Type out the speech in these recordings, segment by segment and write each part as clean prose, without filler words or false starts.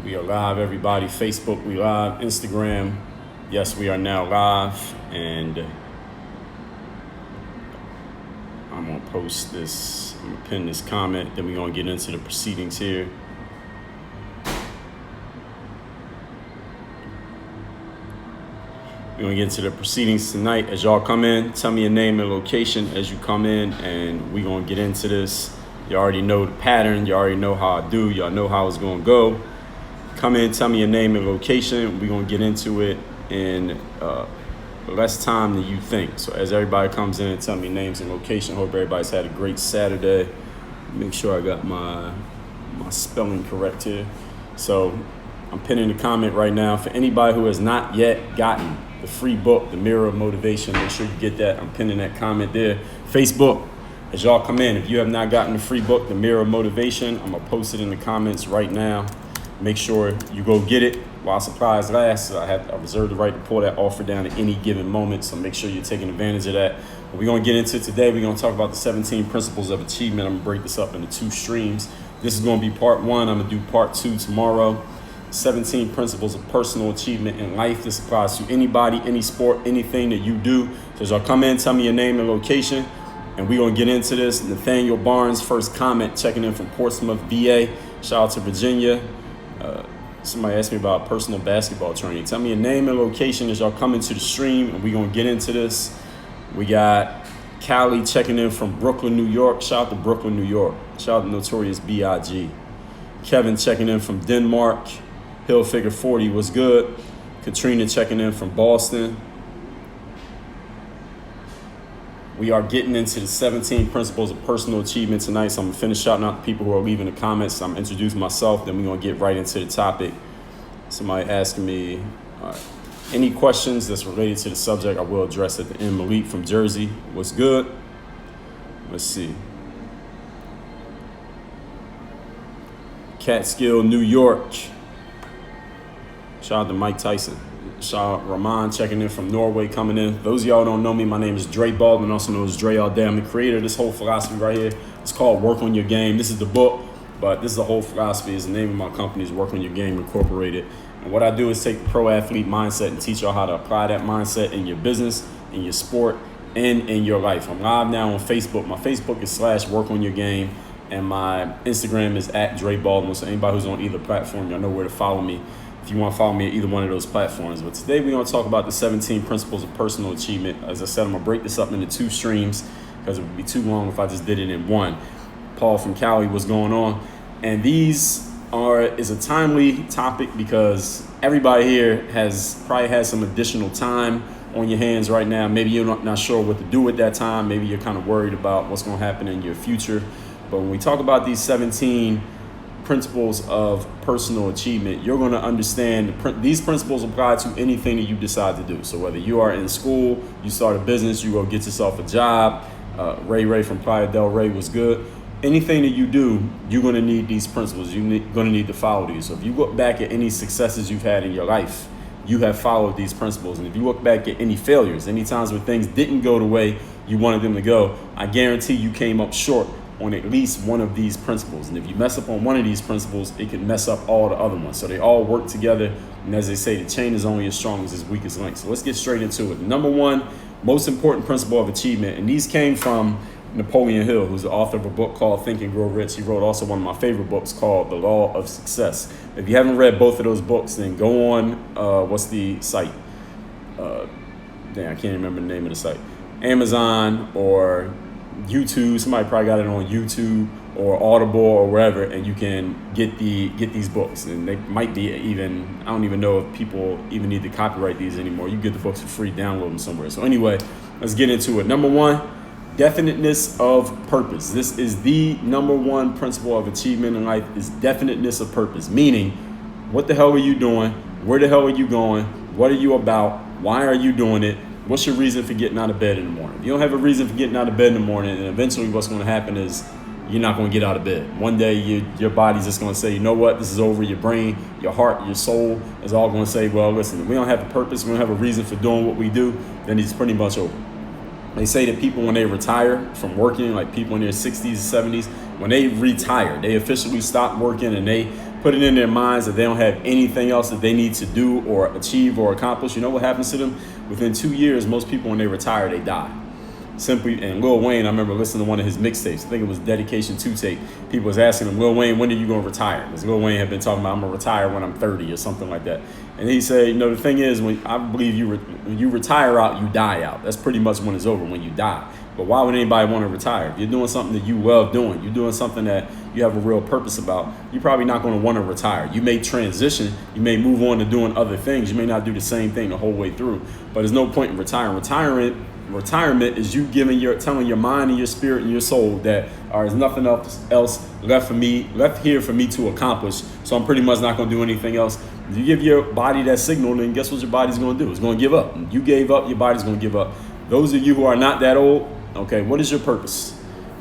We are live, everybody. Facebook, we live. Instagram, yes, we are now live. And I'm going to post this, I'm going to pin this comment. Then we're going to get into the proceedings here. We're going to get into the proceedings tonight. As y'all come in, tell me your name and location as you come in, and we're going to get into this. You already know the pattern. You already know how I do. Y'all know how it's going to go. Come in, tell me your name and location. We're going to get into it in less time than you think. So as everybody comes in and tell me names and location, hope everybody's had a great Saturday. Make sure I got my spelling correct here. So I'm pinning the comment right now. For anybody who has not yet gotten the free book, The Mirror of Motivation, make sure you get that. I'm pinning that comment there. Facebook, as y'all come in, if you have not gotten the free book, The Mirror of Motivation, I'm going to post it in the comments right now. Make sure you go get it while supplies last. I reserve the right to pull that offer down at any given moment, so make sure you're taking advantage of that. What we're going to get into today, we're going to talk about the 17 principles of achievement. I'm going to break this up into 2 streams. This is going to be part 1. I'm going to do part 2 tomorrow. 17 principles of personal achievement in life. This applies to anybody, any sport, anything that you do. So as y'all come in, tell me your name and location, and we're going to get into this. Nathaniel Barnes, first comment, checking in from Portsmouth, VA. Shout out to Virginia. Somebody asked me about personal basketball training. Tell me your name and location as y'all come into the stream, and we're going to get into this. We got Callie checking in from Brooklyn, New York. Shout out to Brooklyn, New York. Shout out to Notorious B.I.G. Kevin checking in from Denmark. Hill Figure 40 was good. Katrina checking in from Boston. We are getting into the 17 principles of personal achievement tonight. So I'm going to finish shouting out the people who are leaving the comments. I'm introducing myself. Then we're going to get right into the topic. Somebody asking me, any questions that's related to the subject, I will address at the end. Malik from Jersey, what's good? Let's see. Catskill, New York. Shout out to Mike Tyson. Shout out Rahman checking in from Norway, coming in. Those of y'all who don't know me, my name is Dre Baldwin, also known as Dre all day. I'm the creator of this whole philosophy right here. It's called Work on Your Game. This is the book, but this is the whole philosophy. It's the name of my company is Work on Your Game Incorporated. And what I do is take the pro athlete mindset and teach y'all how to apply that mindset in your business, in your sport, and in your life. I'm live now on Facebook. My Facebook is /Work on Your Game, and my Instagram is @Dre Baldwin. So anybody who's on either platform, y'all know where to follow me if you want to follow me at either one of those platforms. But today we're going to talk about the 17 principles of personal achievement. As I said, I'm going to break this up into 2 streams because it would be too long if I just did it in one. Paul from Cali, what's going on? And these is a timely topic because everybody here probably has some additional time on your hands right now. Maybe you're not sure what to do at that time. Maybe you're kind of worried about what's going to happen in your future. But when we talk about these 17 principles of personal achievement, you're going to understand these principles apply to anything that you decide to do. So whether you are in school, you start a business, you go get yourself a job, Ray from Playa del Rey was good. Anything that you do, you're going to need these principles. You're going to need to follow these. So if you look back at any successes you've had in your life, you have followed these principles. And if you look back at any failures, any times where things didn't go the way you wanted them to go, I guarantee you came up short on at least one of these principles. And if you mess up on one of these principles, it can mess up all the other ones. So they all work together. And as they say, the chain is only as strong as its weakest link. So let's get straight into it. Number 1, most important principle of achievement. And these came from Napoleon Hill, who's the author of a book called Think and Grow Rich. He wrote also one of my favorite books called The Law of Success. If you haven't read both of those books, then go on, what's the site? I can't remember the name of the site. Amazon or YouTube. Somebody probably got it on YouTube or Audible or wherever, and you can get these books. And they might be even, I don't even know if people even need to copyright these anymore. You get the books for free, download them somewhere. So anyway, let's get into it. Number 1, definiteness of purpose. This is the number 1 principle of achievement in life, is definiteness of purpose. Meaning, what the hell are you doing? Where the hell are you going? What are you about? Why are you doing it? What's your reason for getting out of bed in the morning? If you don't have a reason for getting out of bed in the morning, and eventually what's going to happen is you're not going to get out of bed. One day your body's just going to say, you know what, this is over. Your brain, your heart, your soul is all going to say, well, listen, if we don't have a purpose, we don't have a reason for doing what we do, then it's pretty much over. They say that people, when they retire from working, like people in their 60s, 70s, when they retire, they officially stop working and they put it in their minds that they don't have anything else that they need to do or achieve or accomplish, you know what happens to them? Within 2 years, most people, when they retire, they die. Simply, and Lil Wayne, I remember listening to one of his mixtapes. I think it was Dedication 2 tape. People was asking him, Lil Wayne, when are you going to retire? Because Lil Wayne had been talking about, I'm going to retire when I'm 30 or something like that. And he said, the thing is, when you retire out, you die out. That's pretty much when it's over, when you die. But why would anybody want to retire? If you're doing something that you love doing, you're doing something that you have a real purpose about, you're probably not going to want to retire. You may transition. You may move on to doing other things. You may not do the same thing the whole way through. But there's no point in retiring. Retirement is you telling your mind and your spirit and your soul that there's nothing else left here for me to accomplish. So I'm pretty much not going to do anything else. If you give your body that signal, then guess what your body's going to do? It's going to give up. You gave up, your body's going to give up. Those of you who are not that old, okay, what is your purpose?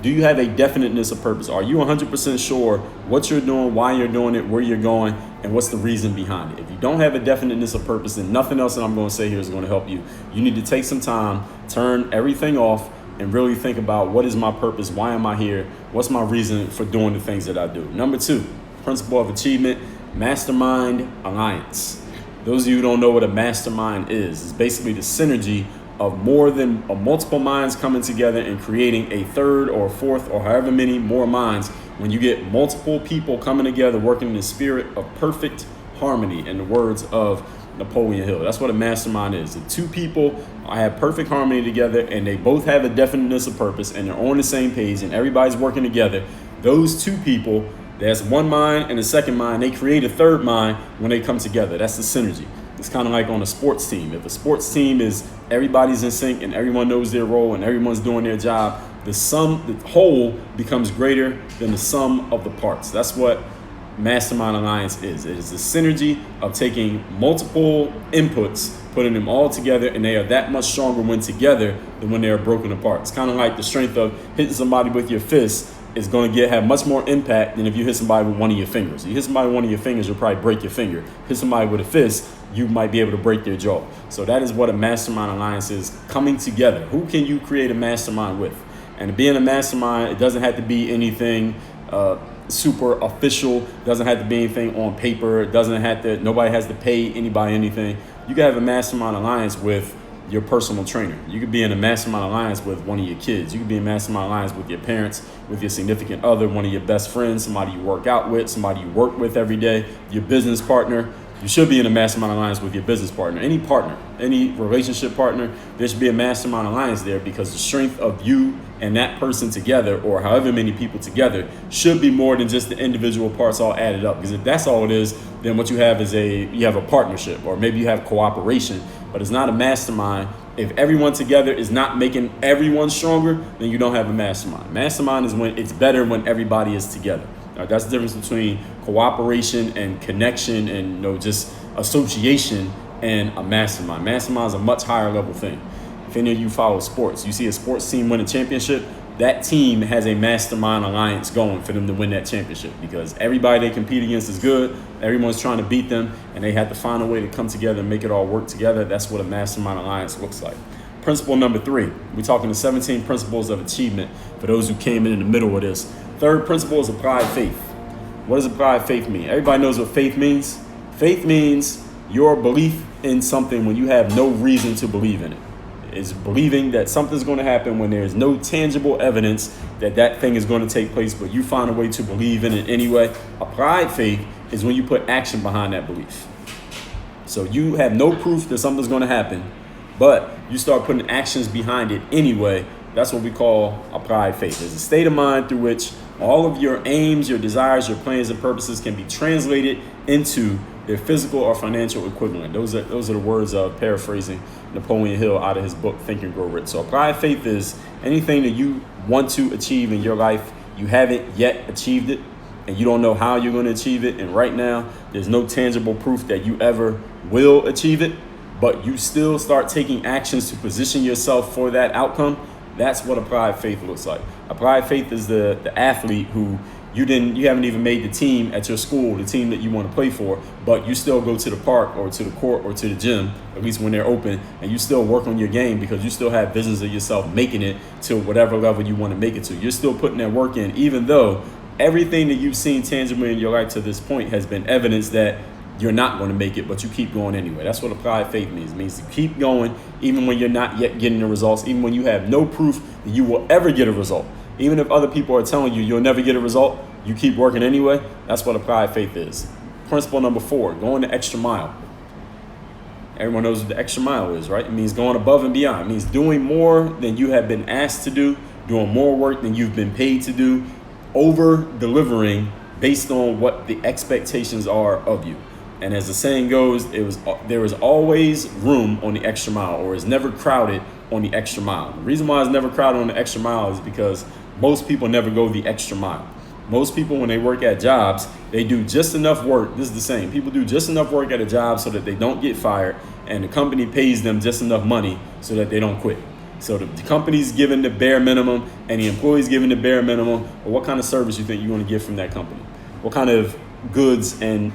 Do you have a definiteness of purpose? Are you 100% sure what you're doing, why you're doing it, where you're going, and what's the reason behind it? If you don't have a definiteness of purpose, then nothing else that I'm going to say here is going to help you. You need to take some time, turn everything off, and really think about what is my purpose? Why am I here? What's my reason for doing the things that I do? Number 2, principle of achievement, mastermind alliance. Those of you who don't know what a mastermind is, it's basically the synergy of multiple minds coming together and creating a third or fourth or however many more minds. When you get multiple people coming together working in the spirit of perfect harmony, in the words of Napoleon Hill. That's what a mastermind is. The 2 people have perfect harmony together and they both have a definiteness of purpose and they're on the same page and everybody's working together. Those 2 people, that's one mind and a second mind, they create a third mind when they come together. That's the synergy. It's kind of like on a sports team. If a sports team is everybody's in sync and everyone knows their role and everyone's doing their job, the whole becomes greater than the sum of the parts. That's what Mastermind Alliance is. It is the synergy of taking multiple inputs, putting them all together, and they are that much stronger when together than when they are broken apart. It's kind of like the strength of hitting somebody with your fist is going to have much more impact than if you hit somebody with one of your fingers. If you hit somebody with one of your fingers, you'll probably break your finger. Hit somebody with a fist, you might be able to break their jaw. So that is what a mastermind alliance is, coming together. Who can you create a mastermind with? And being a mastermind, it doesn't have to be anything super official. It doesn't have to be anything on paper. Nobody has to pay anybody anything. You can have a mastermind alliance with your personal trainer. You could be in a mastermind alliance with one of your kids. You could be in a mastermind alliance with your parents, with your significant other, one of your best friends, somebody you work out with, somebody you work with every day, your business partner. You should be in a mastermind alliance with your business partner. Any partner, any relationship partner, there should be a mastermind alliance there, because the strength of you and that person together, or however many people together, should be more than just the individual parts all added up. Because if that's all it is, then what you have is you have a partnership, or maybe you have cooperation, but it's not a mastermind. If everyone together is not making everyone stronger, then you don't have a mastermind. Mastermind is when it's better when everybody is together. That's the difference between cooperation and connection and just association and a mastermind. Mastermind is a much higher level thing. If any of you follow sports, you see a sports team win a championship, that team has a mastermind alliance going for them to win that championship, because everybody they compete against is good. Everyone's trying to beat them, and they have to find a way to come together and make it all work together. That's what a mastermind alliance looks like. Principle number 3, we're talking the 17 principles of achievement for those who came in the middle of this. Third principle is applied faith. What does applied faith mean? Everybody knows what faith means. Faith means your belief in something when you have no reason to believe in it. It's believing that something's going to happen when there's no tangible evidence that thing is going to take place, but you find a way to believe in it anyway. Applied faith is when you put action behind that belief. So you have no proof that something's going to happen, but you start putting actions behind it anyway. That's what we call applied faith. It's a state of mind through which all of your aims, your desires, your plans and purposes can be translated into their physical or financial equivalent. Those are the words of paraphrasing Napoleon Hill out of his book, Think and Grow Rich. So applied faith is anything that you want to achieve in your life, you haven't yet achieved it, and you don't know how you're going to achieve it. And right now, there's no tangible proof that you ever will achieve it, but you still start taking actions to position yourself for that outcome. That's what applied faith looks like. Applied faith is the athlete who you haven't even made the team at your school, the team that you want to play for, but you still go to the park or to the court or to the gym, at least when they're open, and you still work on your game because you still have visions of yourself making it to whatever level you want to make it to. You're still putting that work in, even though Everything that you've seen tangibly in your life to this point has been evidence that you're not going to make it, but you keep going anyway. That's what applied faith means. It means to keep going even when you're not yet getting the results, even when you have no proof that you will ever get a result. Even if other people are telling you you'll never get a result, you keep working anyway. That's what applied faith is. Principle number 4, going the extra mile. Everyone knows what the extra mile is, right? It means going above and beyond. It means doing more than you have been asked to do, doing more work than you've been paid to do, over delivering based on what the expectations are of you. And as the saying goes, there is always room on the extra mile, or is never crowded on the extra mile. The reason why it's never crowded on the extra mile is because most people never go the extra mile. Most people, when they work at jobs, they do just enough work. This is the same. People do just enough work at a job so that they don't get fired, and the company pays them just enough money so that they don't quit. So the company's giving the bare minimum and the employee's giving the bare minimum. Well, what kind of service you think you're going to get from that company? What kind of goods and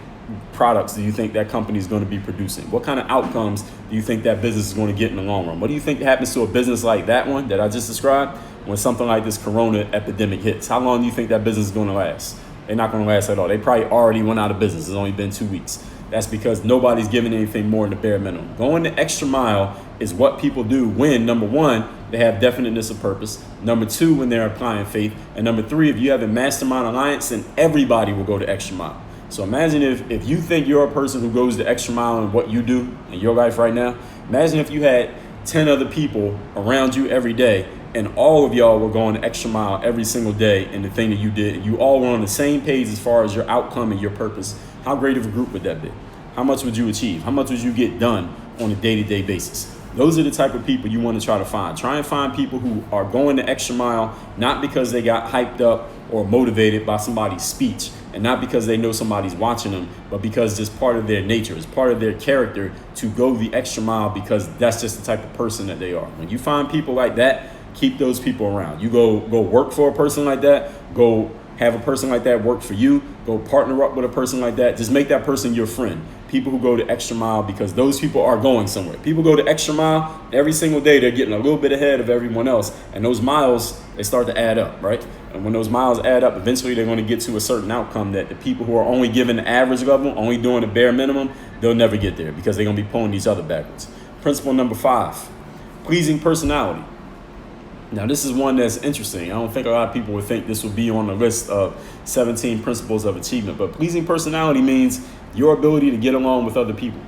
products do you think that company is going to be producing? What kind of outcomes do you think that business is going to get in the long run? What do you think happens to a business like that one that I just described when something like this corona epidemic hits? How long do you think that business is going to last? They're not going to last at all. They probably already went out of business. It's only been 2 weeks. That's because nobody's giving anything more than the bare minimum. Going the extra mile is what people do when, number 1, they have definiteness of purpose. Number 2, when they're applying faith. And number 3, if you have a mastermind alliance, then everybody will go the extra mile. So imagine if you think you're a person who goes the extra mile in what you do in your life right now. Imagine if you had 10 other people around you every day, and all of y'all were going the extra mile every single day in the thing that you did. You all were on the same page as far as your outcome and your purpose. How great of a group would that be? How much would you achieve? How much would you get done on a day-to-day basis? Those are the type of people you want to try to find. Try and find people who are going the extra mile, not because they got hyped up or motivated by somebody's speech, and not because they know somebody's watching them, but because it's part of their nature, it's part of their character to go the extra mile, because that's just the type of person that they are. When you find people like that, keep those people around. You go work for a person like that, go have a person like that work for you, go partner up with a person like that. Just make that person your friend. People who go the extra mile, because those people are going somewhere. People go the extra mile every single day. They're getting a little bit ahead of everyone else. And those miles, they start to add up, right? And when those miles add up, eventually they're going to get to a certain outcome that the people who are only given the average level, only doing the bare minimum, they'll never get there, because they're going to be pulling each other backwards. Principle number 5, pleasing personality. Now, this is one that's interesting. I don't think a lot of people would think this would be on the list of 17 principles of achievement, but pleasing personality means your ability to get along with other people.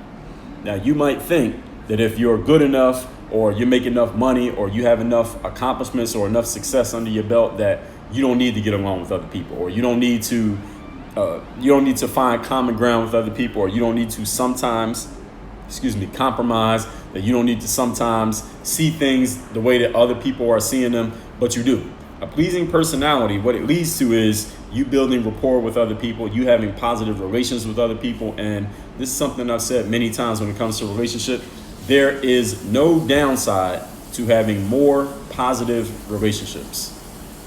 Now, you might think that if you're good enough, or you make enough money, or you have enough accomplishments or enough success under your belt, that you don't need to get along with other people, or you don't need to find common ground with other people, or you don't need to sometimes compromise, that you don't need to sometimes see things the way that other people are seeing them, but you do. A pleasing personality, what it leads to is you building rapport with other people, you having positive relations with other people. And this is something I've said many times when it comes to relationship. There is no downside to having more positive relationships.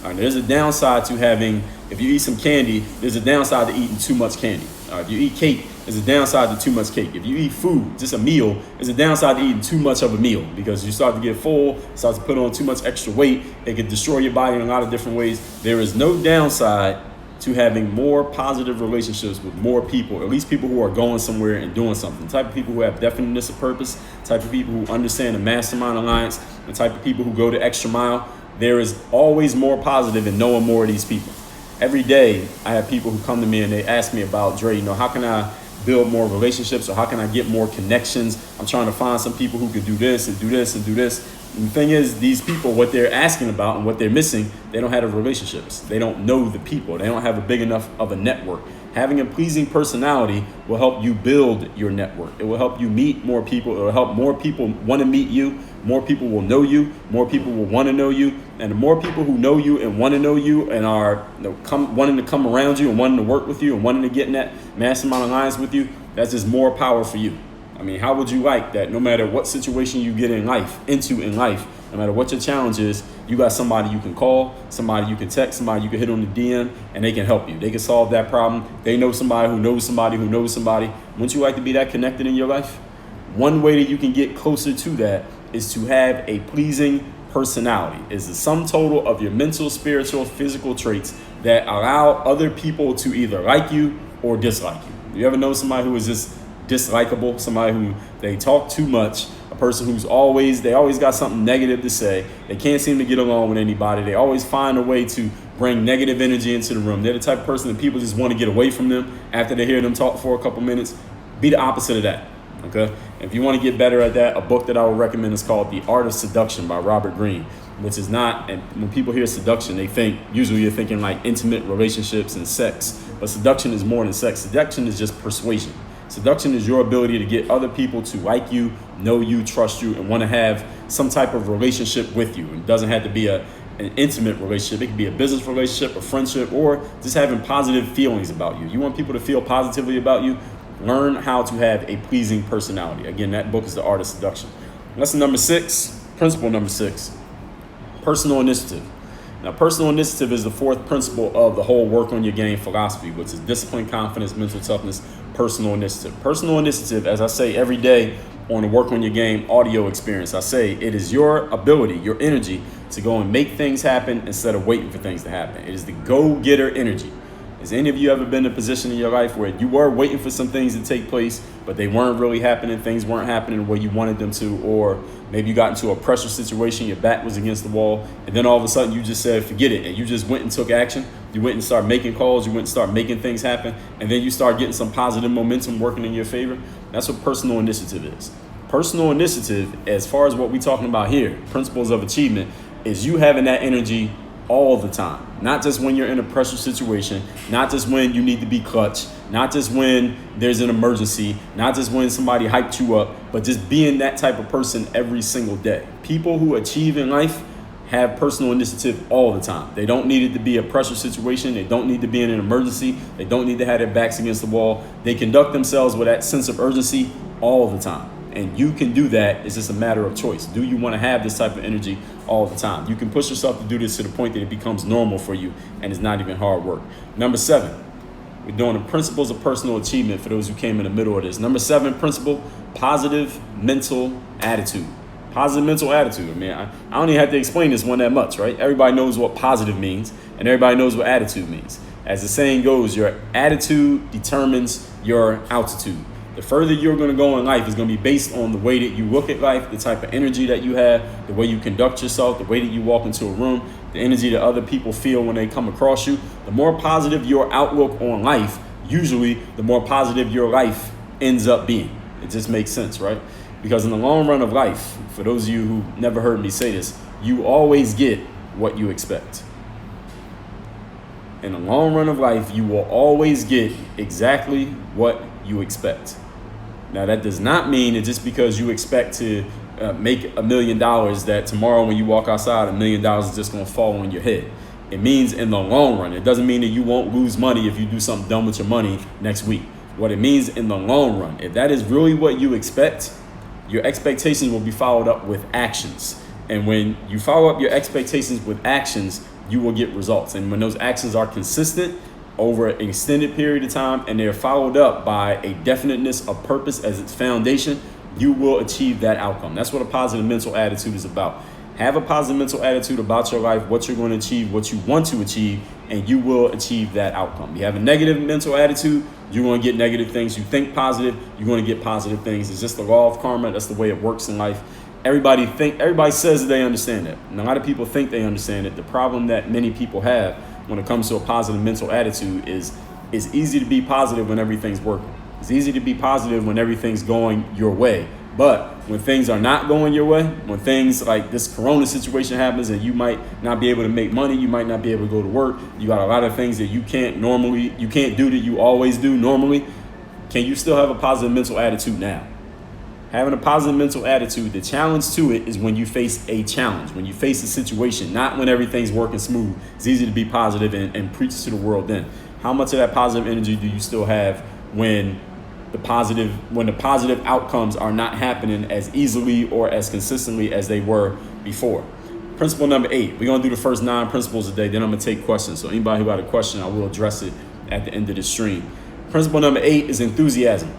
All right, there's a downside to having, if you eat some candy, there's a downside to eating too much candy. If you eat cake, there's a downside to too much cake. If you eat food, just a meal, there's a downside to eating too much of a meal, because you start to get full, start to put on too much extra weight. It can destroy your body in a lot of different ways. There is no downside to having more positive relationships with more people, at least people who are going somewhere and doing something. The type of people who have definiteness of purpose, the type of people who understand the mastermind alliance, the type of people who go the extra mile. There is always more positive in knowing more of these people. Every day, I have people who come to me and they ask me about, Dre, how can I build more relationships, or how can I get more connections? I'm trying to find some people who can do this and do this and do this. And the thing is, these people, what they're asking about and what they're missing, they don't have the relationships. They don't know the people. They don't have a big enough of a network. Having a pleasing personality will help you build your network. It will help you meet more people. It will help more people want to meet you. More people will know you. More people will want to know you. And the more people who know you and want to know you and are wanting to come around you and wanting to work with you and wanting to get in that mastermind alliance with you, that's just more power for you. I mean, how would you like that no matter what situation you get in life, no matter what your challenge is, you got somebody you can call, somebody you can text, somebody you can hit on the DM, and they can help you. They can solve that problem. They know somebody who knows somebody who knows somebody. Wouldn't you like to be that connected in your life? One way that you can get closer to that is to have a pleasing personality. It's the sum total of your mental, spiritual, physical traits that allow other people to either like you or dislike you. You ever know somebody who is just dislikable, somebody who they talk too much, a person who's they always got something negative to say, they can't seem to get along with anybody, they always find a way to bring negative energy into the room. They're the type of person that people just want to get away from them after they hear them talk for a couple minutes. Be the opposite of that, okay? If you want to get better at that, a book that I would recommend is called The Art of Seduction by Robert Greene, which is not, and when people hear seduction, usually you're thinking like intimate relationships and sex, but seduction is more than sex. Seduction is just persuasion. Seduction is your ability to get other people to like you, know you, trust you, and want to have some type of relationship with you. It doesn't have to be an intimate relationship. It can be a business relationship, a friendship, or just having positive feelings about you. You want people to feel positively about you? Learn how to have a pleasing personality. Again, that book is The Art of Seduction. Lesson number 6, principle number 6, personal initiative. Now, personal initiative is the fourth principle of the whole work on your game philosophy, which is discipline, confidence, mental toughness, personal initiative. Personal initiative, as I say every day on the work on your game audio experience, I say it is your ability, your energy to go and make things happen instead of waiting for things to happen. It is the go-getter energy. Has any of you ever been in a position in your life where you were waiting for some things to take place, but they weren't really happening, things weren't happening the way you wanted them to, or maybe you got into a pressure situation, your back was against the wall, and then all of a sudden you just said, forget it, and you just went and took action. You went and started making calls, you went and started making things happen, and then you start getting some positive momentum working in your favor. That's what personal initiative is. Personal initiative, as far as what we're talking about here, principles of achievement, is you having that energy all the time, not just when you're in a pressure situation, not just when you need to be clutch, not just when there's an emergency, not just when somebody hyped you up, but just being that type of person every single day. People who achieve in life have personal initiative all the time. They don't need it to be a pressure situation. They don't need to be in an emergency. They don't need to have their backs against the wall. They conduct themselves with that sense of urgency all the time. And you can do that. It's just a matter of choice. Do you want to have this type of energy all the time? You can push yourself to do this to the point that it becomes normal for you and it's not even hard work. Number 7, we're doing the principles of personal achievement for those who came in the middle of this. Number 7 principle, positive mental attitude. Positive mental attitude. I mean, I don't even have to explain this one that much, right? Everybody knows what positive means and everybody knows what attitude means. As the saying goes, your attitude determines your altitude. The further you're going to go in life is going to be based on the way that you look at life, the type of energy that you have, the way you conduct yourself, the way that you walk into a room, the energy that other people feel when they come across you. The more positive your outlook on life, usually the more positive your life ends up being. It just makes sense, right? Because in the long run of life, for those of you who never heard me say this, you always get what you expect. In the long run of life, you will always get exactly what you expect. Now, that does not mean that just because you expect to make $1 million that tomorrow when you walk outside, $1 million is just going to fall on your head. It means in the long run. It doesn't mean that you won't lose money if you do something dumb with your money next week. What it means in the long run, if that is really what you expect, your expectations will be followed up with actions. And when you follow up your expectations with actions, you will get results. And when those actions are consistent over an extended period of time and they're followed up by a definiteness of purpose as its foundation, you will achieve that outcome. That's what a positive mental attitude is about. Have a positive mental attitude about your life, what you're going to achieve, what you want to achieve, and you will achieve that outcome. You have a negative mental attitude, you're going to get negative things. You think positive, you're going to get positive things. It's just the law of karma. That's the way it works in life. Everybody says that they understand it. And a lot of people think they understand it. The problem that many people have when it comes to a positive mental attitude is it's easy to be positive when everything's working. It's easy to be positive when everything's going your way. But when things are not going your way, when things like this corona situation happens and you might not be able to make money, you might not be able to go to work, you got a lot of things that you can't do that you always do normally, can you still have a positive mental attitude now? Having a positive mental attitude, the challenge to it is when you face a challenge, when you face a situation, not when everything's working smooth. It's easy to be positive and preach to the world then. How much of that positive energy do you still have when the positive outcomes are not happening as easily or as consistently as they were before? Principle number 8, we're going to do the first 9 principles today, then I'm going to take questions. So anybody who got a question, I will address it at the end of the stream. Principle number 8 is enthusiasm.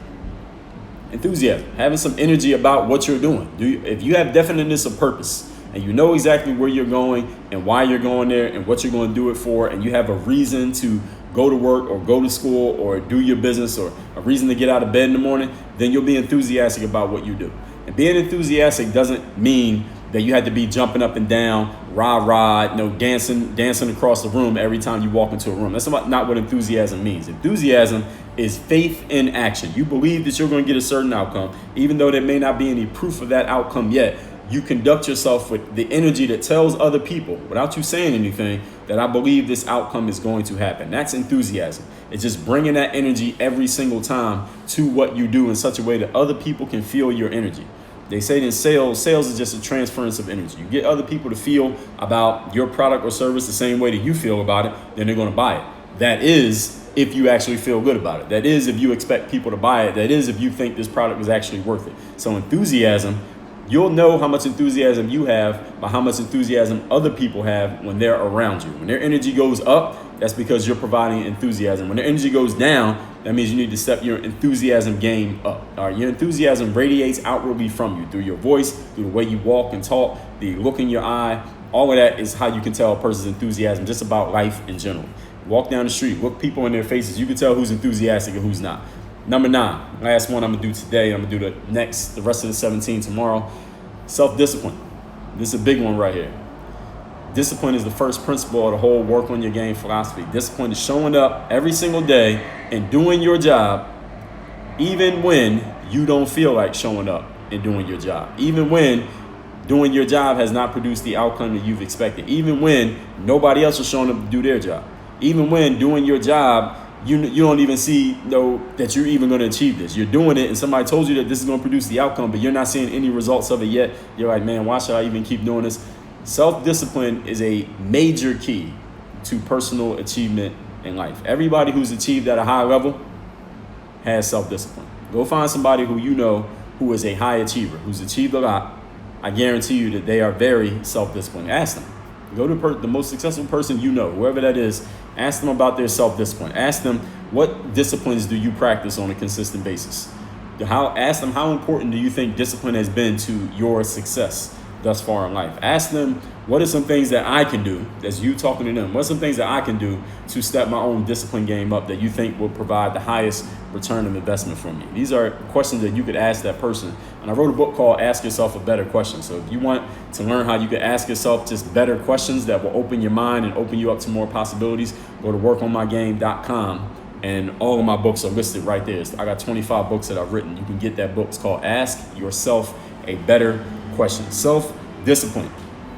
Enthusiasm, having some energy about what you're doing. If you have definiteness of purpose and you know exactly where you're going and why you're going there and what you're going to do it for, and you have a reason to go to work or go to school or do your business or a reason to get out of bed in the morning, then you'll be enthusiastic about what you do. And being enthusiastic doesn't mean that you had to be jumping up and down, rah, dancing across the room every time you walk into a room. That's not what enthusiasm means. Enthusiasm is faith in action. You believe that you're going to get a certain outcome, even though there may not be any proof of that outcome yet. You conduct yourself with the energy that tells other people, without you saying anything, that I believe this outcome is going to happen. That's enthusiasm. It's just bringing that energy every single time to what you do in such a way that other people can feel your energy. They say in sales is just a transference of energy. You get other people to feel about your product or service the same way that you feel about it, then they're going to buy it. That is if you actually feel good about it. That is if you expect people to buy it. That is if you think this product is actually worth it. So enthusiasm, you'll know how much enthusiasm you have by how much enthusiasm other people have when they're around you. When their energy goes up, that's because you're providing enthusiasm. When their energy goes down, that means you need to step your enthusiasm game up. All right, your enthusiasm radiates outwardly from you through your voice, through the way you walk and talk, the look in your eye. All of that is how you can tell a person's enthusiasm just about life in general. Walk down the street, look people in their faces. You can tell who's enthusiastic and who's not. Number 9, last one I'm gonna do today. I'm gonna do the rest of the 17 tomorrow. Self-discipline. This is a big one right here. Discipline is the first principle of the whole work on your game philosophy. Discipline is showing up every single day and doing your job, even when you don't feel like showing up and doing your job. Even when doing your job has not produced the outcome that you've expected. Even when nobody else is showing up to do their job. Even when doing your job, you don't even know that you're even going to achieve this. You're doing it and somebody told you that this is going to produce the outcome, but you're not seeing any results of it yet. You're like, man, why should I even keep doing this? Self-discipline is a major key to personal achievement in life. Everybody who's achieved at a high level has self-discipline. Go find somebody who you know who is a high achiever, who's achieved a lot. I guarantee you that they are very self-disciplined. Ask them. Go to the most successful person you know, whoever that is. Ask them about their self-discipline. Ask them, what disciplines do you practice on a consistent basis? Ask them, how important do you think discipline has been to your success thus far in life? Ask them, what are some things that I can do, that's you talking to them, what are some things that I can do to step my own discipline game up that you think will provide the highest return of investment for me? These are questions that you could ask that person. And I wrote a book called Ask Yourself a Better Question. So if you want to learn how you can ask yourself just better questions that will open your mind and open you up to more possibilities, go to workonmygame.com. And all of my books are listed right there. I got 25 books that I've written. You can get that book. It's called Ask Yourself a Better Question. Self-discipline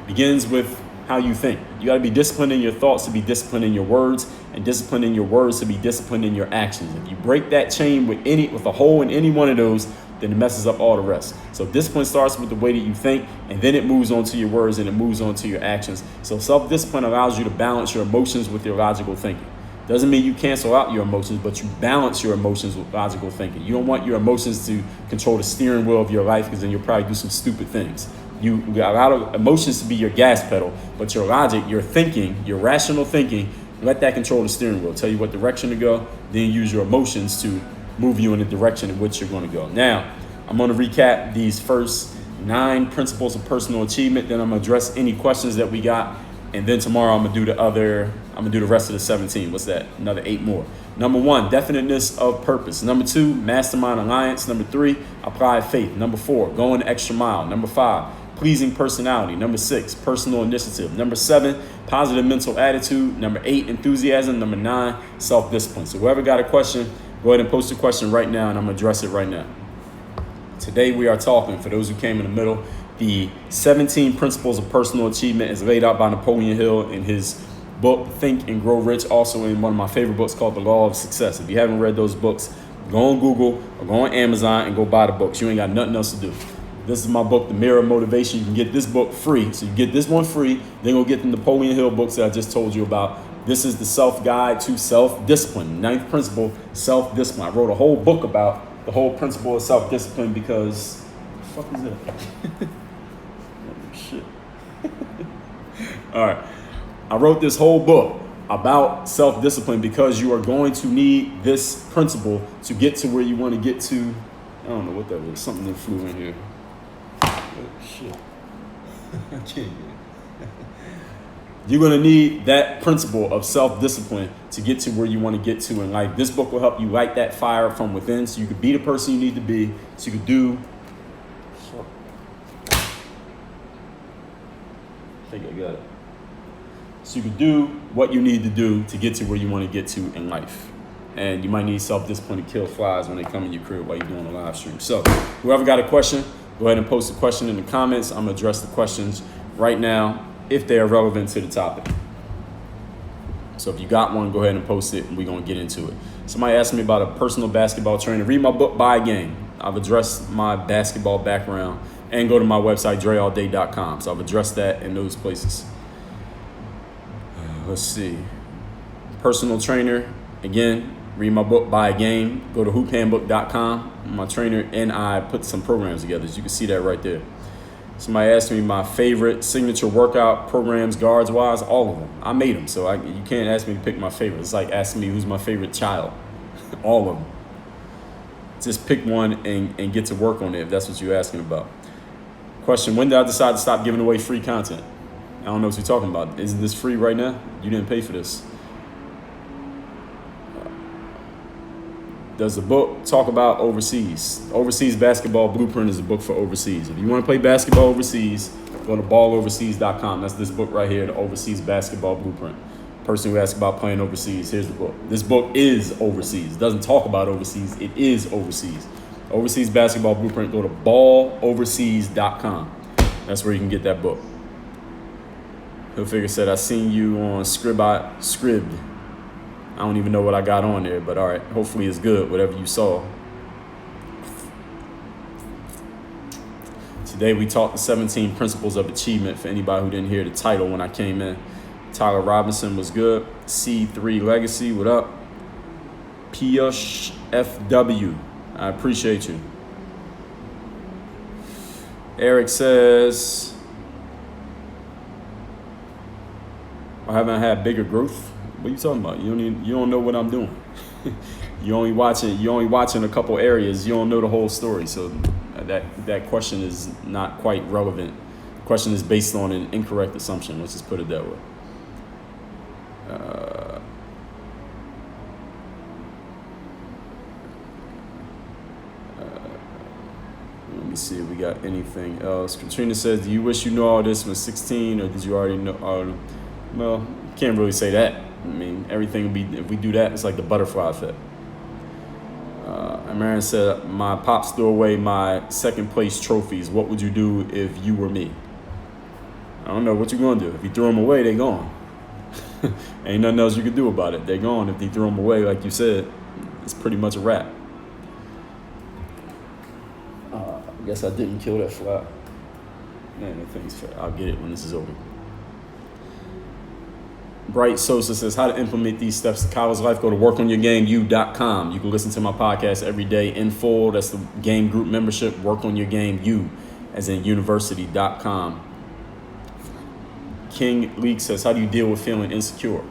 begins with how you think. You got to be disciplined in your thoughts to be disciplined in your words, and disciplined in your words to be disciplined in your actions. If you break that chain with a hole in any one of those, then it messes up all the rest. So discipline starts with the way that you think, and then it moves on to your words and it moves on to your actions. So self-discipline allows you to balance your emotions with your logical thinking. Doesn't mean you cancel out your emotions, but you balance your emotions with logical thinking. You don't want your emotions to control the steering wheel of your life, because then you'll probably do some stupid things. You allow emotions to be your gas pedal, but your logic, your thinking, your rational thinking, let that control the steering wheel. Tell you what direction to go, then use your emotions to move you in the direction in which you're going to go. Now, I'm going to recap these first 9 principles of personal achievement. Then I'm going to address any questions that we got. And then tomorrow I'm going to do the rest of the 17. What's that? Another 8 more. Number 1, definiteness of purpose. Number 2, mastermind alliance. Number 3, apply faith. Number 4, going the extra mile. Number 5, pleasing personality. Number 6, personal initiative. Number 7, positive mental attitude. Number 8, enthusiasm. Number 9, self-discipline. So whoever got a question, go ahead and post a question right now, and I'm going to address it right now. Today we are talking, for those who came in the middle, the 17 principles of personal achievement is laid out by Napoleon Hill in his book, Think and Grow Rich, also in one of my favorite books called The Law of Success. If you haven't read those books, go on Google or go on Amazon and go buy the books. You ain't got nothing else to do. This is my book, The Mirror of Motivation. You can get this book free. So you get this one free, then go get the Napoleon Hill books that I just told you about. This is the self-guide to self-discipline. 9th principle, self-discipline. I wrote a whole book about the whole principle of self-discipline because, what the fuck is that? Oh, shit. All right. I wrote this whole book about self-discipline because you are going to need this principle to get to where you want to get to. I don't know what that was. Something that flew in here. Oh, shit. You're going to need that principle of self-discipline to get to where you want to get to in life. This book will help you light that fire from within so you can be the person you need to be, so you can do. I think I got it. So you can do what you need to do to get to where you want to get to in life. And you might need self-discipline to kill flies when they come in your crib while you're doing a live stream. So whoever got a question, go ahead and post a question in the comments. I'm going to address the questions right now if they are relevant to the topic. So if you got one, go ahead and post it and we're going to get into it. Somebody asked me about a personal basketball trainer. Read my book, Buy a Game. I've addressed my basketball background, and go to my website, dreallday.com. So I've addressed that in those places. Let's see. Personal trainer, again, read my book, Buy a Game. Go to hoophandbook.com. My trainer and I put some programs together. As you can see that right there. Somebody asked me my favorite signature workout programs, guards-wise, all of them. I made them, so you can't ask me to pick my favorite. It's like asking me who's my favorite child. All of them. Just pick one and get to work on it if that's what you're asking about. Question, when did I decide to stop giving away free content? I don't know what you're talking about. Isn't this free right now? You didn't pay for this. Does the book talk about overseas? Overseas Basketball Blueprint is a book for overseas. If you want to play basketball overseas, go to balloverseas.com. That's this book right here, the Overseas Basketball Blueprint. Person who asks about playing overseas, here's the book. This book is overseas. It doesn't talk about overseas. It is overseas. Overseas Basketball Blueprint, go to balloverseas.com. That's where you can get that book. Hilfiger said, I seen you on Scribd. I don't even know what I got on there, but all right. Hopefully it's good, whatever you saw. Today we talked the 17 principles of achievement for anybody who didn't hear the title when I came in. Tyler Robinson was good. C3 Legacy, what up? Piyush FW, I appreciate you. Eric says, I haven't had bigger growth. What are you talking about? You don't know what I'm doing. you only watching a couple areas. You don't know the whole story. So that question is not quite relevant. The question is based on an incorrect assumption. Let's just put it that way. Let me see if we got anything else. Katrina says, do you wish you knew all this when 16, or did you already know? Well, can't really say that. I mean, everything would be, if we do that, it's like the butterfly effect. And Marion said, my pops threw away my second place trophies. What would you do if you were me? I don't know what you're going to do. If you throw them away, they're gone. Ain't nothing else you can do about it. They're gone. If you throw them away, like you said, it's pretty much a wrap. I guess I didn't kill that fly. Man, that thing's fair. I'll get it when this is over. Bright Sosa says, how to implement these steps to college life. Go to workonyourgameu.com. You can listen to my podcast every day in full. That's the game group membership, workonyourgameu, as in university.com. King Leak says, how do you deal with feeling insecure?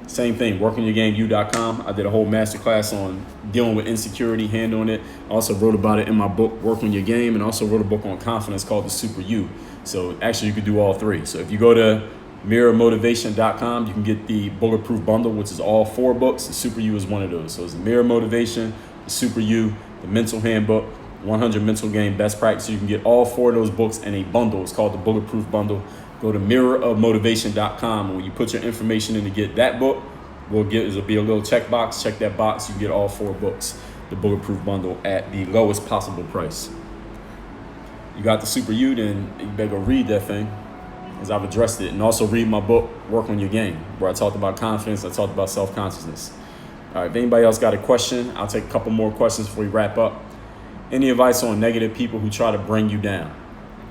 Same thing, workonyourgameu.com. I did a whole masterclass on dealing with insecurity, handling it. I also wrote about it in my book, Work on Your Game, and also wrote a book on confidence called The Super You. So actually you could do all three. So if you go to mirrormotivation.com, you can get the Bulletproof Bundle, which is all 4 books. The Super You is one of those. So it's the Mirror Motivation, the Super You, the Mental Handbook, 100 Mental Game Best Practices. You can get all 4 of those books in a bundle. It's called the Bulletproof Bundle. Go to mirrorofmotivation.com, and when you put your information in to get that book, it'll be a little checkbox. Check that box. You get all 4 books, the Bulletproof Bundle, at the lowest possible price. You got the Super You, then you better go read that thing, as I've addressed it. And also read my book, Work on Your Game, where I talked about confidence. I talked about self-consciousness. All right, if anybody else got a question, I'll take a couple more questions before we wrap up. Any advice on negative people who try to bring you down?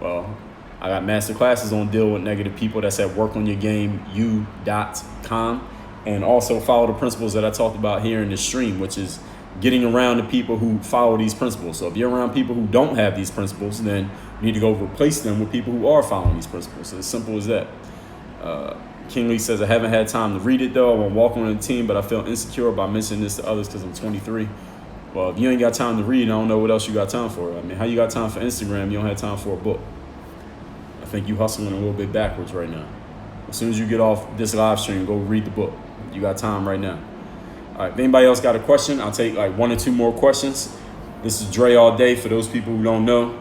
Well, I got master classes on deal with negative people. That's at workonyourgameu.com. And also follow the principles that I talked about here in this stream, which is getting around the people who follow these principles. So if you're around people who don't have these principles, then you need to go replace them with people who are following these principles. So it's as simple as that. King Lee says, I haven't had time to read it though. I want to walk on the team, but I feel insecure about mentioning this to others because I'm 23. Well, if you ain't got time to read, I don't know what else you got time for. I mean, how you got time for Instagram? You don't have time for a book. think you hustling a little bit backwards right now. As soon as you get off this live stream, go read the book. You got time right now. All right, if anybody else got a question, I'll take like 1 or 2 more questions. This is Dre All Day. For those people who don't know,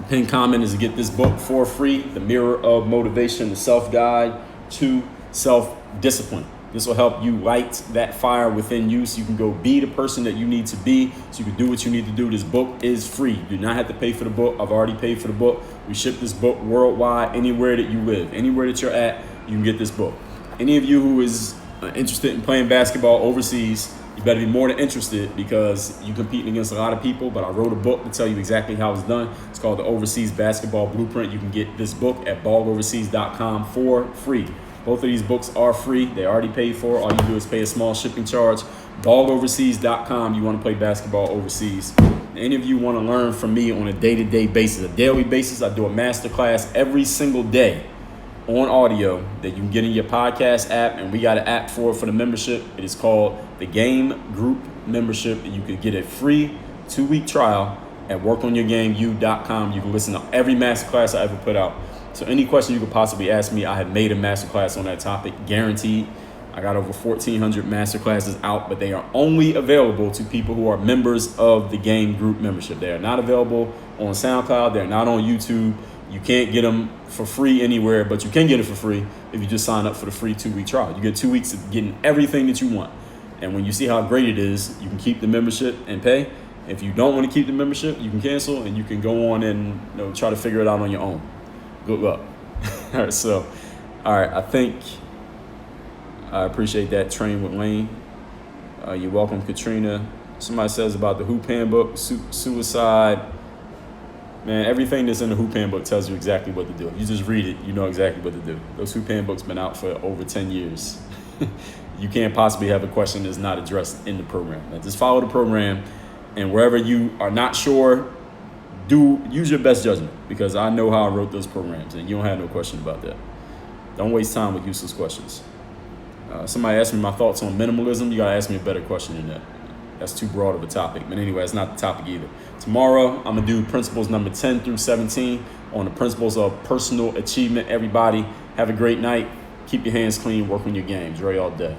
pin comment is to get this book for free, The Mirror of Motivation, the self-guide to self-discipline. This will help you light that fire within you so you can go be the person that you need to be, so you can do what you need to do. This book is free. You do not have to pay for the book. I've already paid for the book. We ship this book worldwide, anywhere that you live. Anywhere that you're at, you can get this book. Any of you who is interested in playing basketball overseas, you better be more than interested, because you're competing against a lot of people, but I wrote a book to tell you exactly how it's done. It's called The Overseas Basketball Blueprint. You can get this book at balloverseas.com for free. Both of these books are free. They already paid for. All you do is pay a small shipping charge. Balloverseas.com. You want to play basketball overseas. Any of you want to learn from me on a day-to-day basis, a daily basis, I do a masterclass every single day on audio that you can get in your podcast app, and we got an app for it for the membership. It is called the Game Group Membership. You could get a free 2-week trial at workonyourgameu.com. You can listen to every masterclass I ever put out. So any question you could possibly ask me, I have made a masterclass on that topic, guaranteed. I got over 1,400 masterclasses out, but they are only available to people who are members of the Game Group Membership. They are not available on SoundCloud. They're not on YouTube. You can't get them for free anywhere, but you can get it for free if you just sign up for the free 2-week trial. You get 2 weeks of getting everything that you want. And when you see how great it is, you can keep the membership and pay. If you don't want to keep the membership, you can cancel, and you can go on and try to figure it out on your own. Good luck. All right, I think I appreciate that. Train with Lane. You're welcome, Katrina. Somebody says about the Hoop Handbook, suicide. Man, everything that's in the Hoop Handbook tells you exactly what to do. If you just read it, you know exactly what to do. Those Hoop Handbooks been out for over 10 years. You can't possibly have a question that's not addressed in the program. Now, just follow the program, and wherever you are not sure, use your best judgment, because I know how I wrote those programs, and you don't have no question about that. Don't waste time with useless questions. Somebody asked me my thoughts on minimalism. You gotta ask me a better question than that. That's too broad of a topic. But anyway, it's not the topic either. Tomorrow, I'm gonna do principles number 10 through 17 on the principles of personal achievement. Everybody, have a great night. Keep your hands clean. Work on your game. Dre all day.